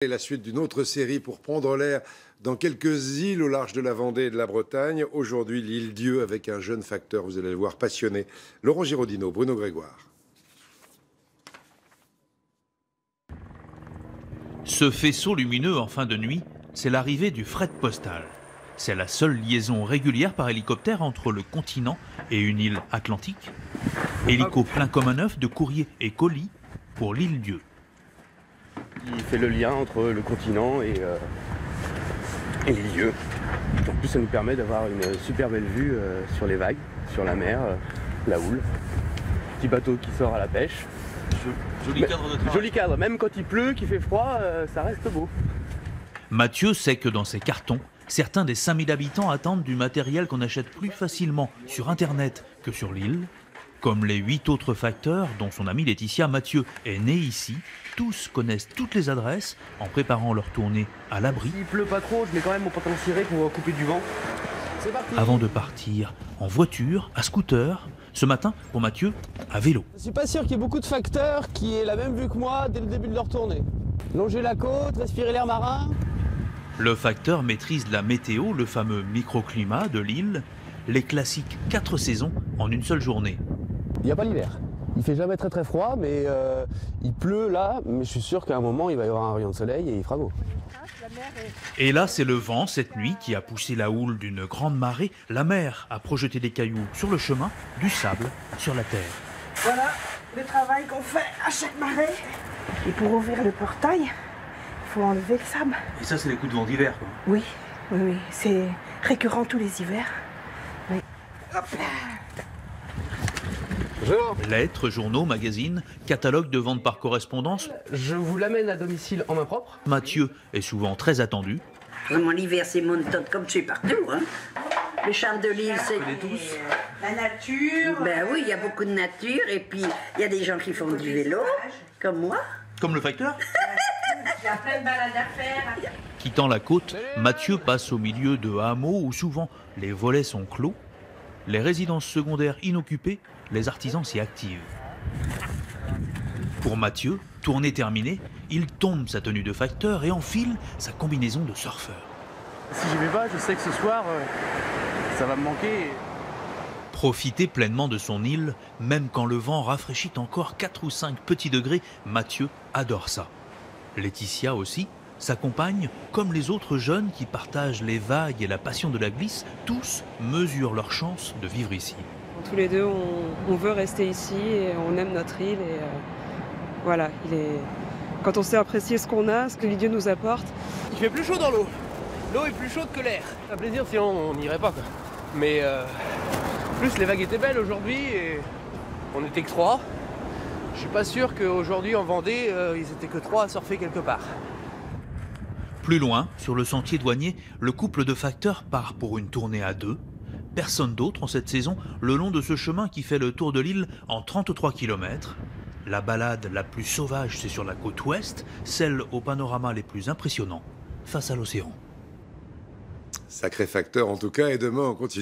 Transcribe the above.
Et la suite d'une autre série pour prendre l'air dans quelques îles au large de la Vendée et de la Bretagne. Aujourd'hui, l'île Dieu avec un jeune facteur, vous allez le voir, passionné. Laurent Giraudino, Bruno Grégoire. Ce faisceau lumineux en fin de nuit, c'est l'arrivée du fret postal. C'est la seule liaison régulière par hélicoptère entre le continent et une île atlantique. Hélico plein comme un œuf de courrier et colis pour l'île Dieu. Il fait le lien entre le continent et les lieux. En plus, ça nous permet d'avoir une super belle vue sur les vagues, sur la mer, la houle. Petit bateau qui sort à la pêche. Joli cadre de travail. Joli cadre, même quand il pleut, qu'il fait froid, ça reste beau. Mathieu sait que dans ces cartons, certains des 5000 habitants attendent du matériel qu'on achète plus facilement sur Internet que sur l'île. Comme les 8 autres facteurs, dont son amie Laetitia, Mathieu est né ici. Tous connaissent toutes les adresses en préparant leur tournée à l'abri. S'il pleut pas trop, je mets quand même mon pantalon ciré pour couper du vent. C'est parti. Avant de partir en voiture, à scooter, ce matin, pour Mathieu, à vélo. Je suis pas sûr qu'il y ait beaucoup de facteurs qui aient la même vue que moi dès le début de leur tournée. Longer la côte, respirer l'air marin. Le facteur maîtrise la météo, le fameux microclimat de l'île, les classiques 4 saisons en une seule journée. Il n'y a pas l'hiver. Il fait jamais très froid, mais il pleut là, mais je suis sûr qu'à un moment il va y avoir un rayon de soleil et il fera beau. Et là, c'est le vent cette nuit qui a poussé la houle d'une grande marée. La mer a projeté des cailloux sur le chemin, du sable sur la terre. Voilà le travail qu'on fait à chaque marée. Et pour ouvrir le portail, il faut enlever le sable. Et ça, c'est les coups de vent d'hiver, quoi. Oui, c'est récurrent tous les hivers. Oui. Hop là. Lettres, journaux, magazines, catalogues de vente par correspondance. Je vous l'amène à domicile en main propre. Mathieu est souvent très attendu. Vraiment, l'hiver, c'est monotone comme c'est partout. Hein. Le charme de l'île, c'est La nature. Ben oui, il y a beaucoup de nature. Et puis, il y a des gens qui font du vélo, comme moi. Comme le facteur. Il y a plein de balades à faire. Quittant la côte, Mathieu passe au milieu de hameaux où souvent les volets sont clos. Les résidences secondaires inoccupées, les artisans s'y activent. Pour Mathieu, tournée terminée, il tombe sa tenue de facteur et enfile sa combinaison de surfeur. Si j'y vais pas, je sais que ce soir, ça va me manquer. Profiter pleinement de son île, même quand le vent rafraîchit encore 4 ou 5 petits degrés, Mathieu adore ça. Laetitia aussi, sa compagne, comme les autres jeunes qui partagent les vagues et la passion de la glisse, tous mesurent leur chance de vivre ici. Tous les deux, on veut rester ici et on aime notre île. Et voilà, quand on sait apprécier ce qu'on a, ce que Dieu nous apporte. Il fait plus chaud dans l'eau. L'eau est plus chaude que l'air. Ça fait plaisir, sinon on n'irait pas, quoi. Mais en plus, les vagues étaient belles aujourd'hui et on était que 3. Je suis pas sûr qu'aujourd'hui en Vendée, ils étaient que 3 à surfer quelque part. Plus loin, sur le sentier douanier, le couple de facteurs part pour une tournée à 2. Personne d'autre en cette saison le long de ce chemin qui fait le tour de l'île en 33 km. La balade la plus sauvage, c'est sur la côte ouest, celle au panorama les plus impressionnants, face à l'océan. Sacré facteur en tout cas, et demain on continue.